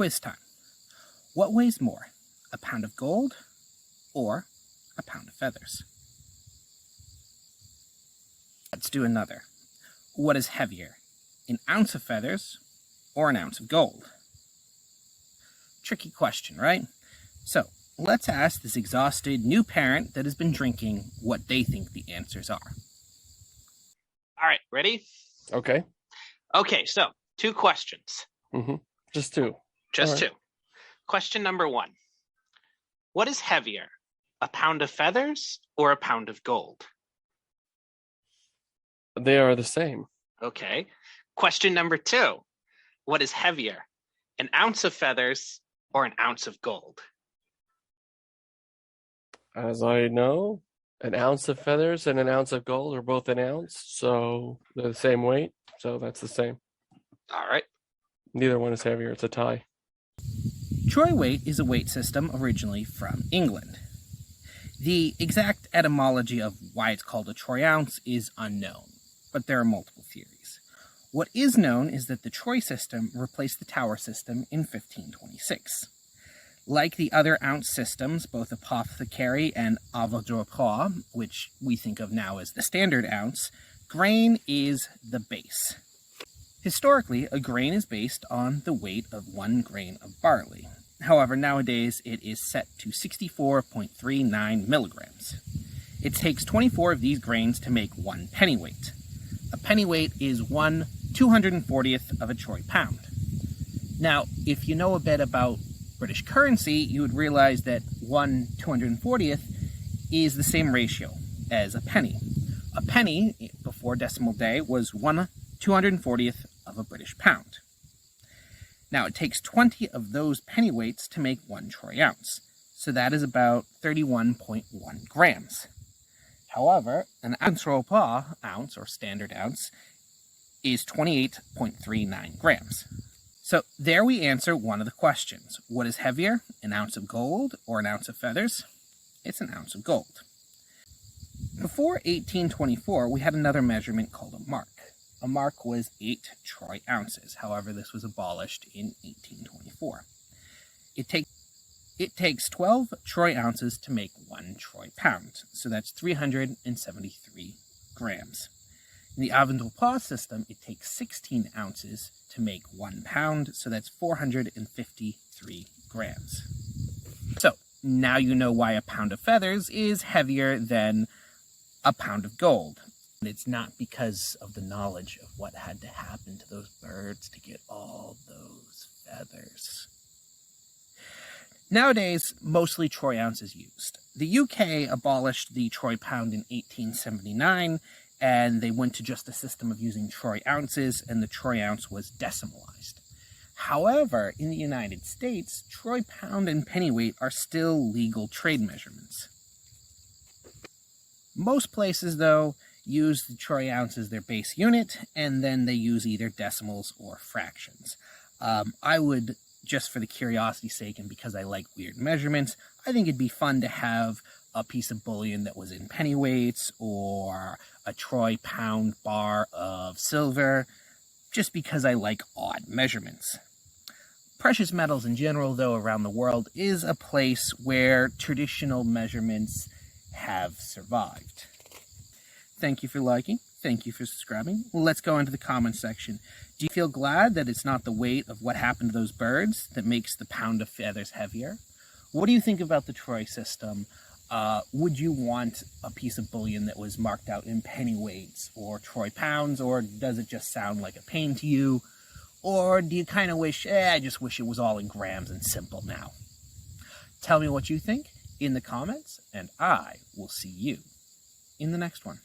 quiz time. What weighs more, a pound of gold or a pound of feathers? Let's do another. What is heavier, an ounce of feathers or an ounce of gold? Tricky question, right? So let's ask this exhausted new parent that has been drinking what they think the answers are. All right, ready? Okay. Okay, so 2 questions. Just 2. Just All right. 2. Question number 1. What is heavier, a pound of feathers or a pound of gold? They are the same. Okay. Question number 2. What is heavier, an ounce of feathers or an ounce of gold? As I know, an ounce of feathers and an ounce of gold are both an ounce, so they're the same weight, so that's the same. All right. Neither one is heavier, it's a tie. Troy weight is a weight system originally from England. The exact etymology of why it's called a troy ounce is unknown, but there are multiple theories. What is known is that the troy system replaced the tower system in 1526. Like the other ounce systems, both apothecary and avoirdupois, which we think of now as the standard ounce, grain is the base. Historically, a grain is based on the weight of 1 grain of barley. However, nowadays it is set to 64.39 milligrams. It takes 24 of these grains to make 1 pennyweight. A pennyweight is 1/240th of a troy pound. Now, if you know a bit about British currency, you would realize that 1/240th is the same ratio as a penny. A penny, before decimal day, was 1/240th of a British pound. Now, it takes 20 of those pennyweights to make 1 troy ounce, so that is about 31.1 grams. However, an avoirdupois ounce, or standard ounce, is 28.39 grams. So there we answer one of the questions. What is heavier, an ounce of gold or an ounce of feathers? It's an ounce of gold. Before 1824, we had another measurement called a mark. A mark was 8 troy ounces. However, this was abolished in 1824. It takes 12 troy ounces to make 1 troy pound, so that's 373 grams. In the avoirdupois system, it takes 16 ounces to make 1 pound, so that's 453 grams. So now you know why a pound of feathers is heavier than a pound of gold. And it's not because of the knowledge of what had to happen to those birds to get all those feathers. Nowadays, mostly troy ounce is used. The UK abolished the troy pound in 1879, and they went to just a system of using troy ounces, and the troy ounce was decimalized. However, in the United States, troy pound and pennyweight are still legal trade measurements. Most places, though, use the troy ounce as their base unit, and then they use either decimals or fractions. I would, just for the curiosity's sake and because I like weird measurements, I think it'd be fun to have a piece of bullion that was in pennyweights or a troy pound bar of silver, just because I like odd measurements. Precious metals in general, though, around the world is a place where traditional measurements have survived. Thank you for liking. Thank you for subscribing. Well, let's go into the comments section. Do you feel glad that it's not the weight of what happened to those birds that makes the pound of feathers heavier? What do you think about the troy system? Would you want a piece of bullion that was marked out in pennyweights or troy pounds, or does it just sound like a pain to you? Or do you kind of wish, I just wish it was all in grams and simple now? Tell me what you think in the comments, and I will see you in the next one.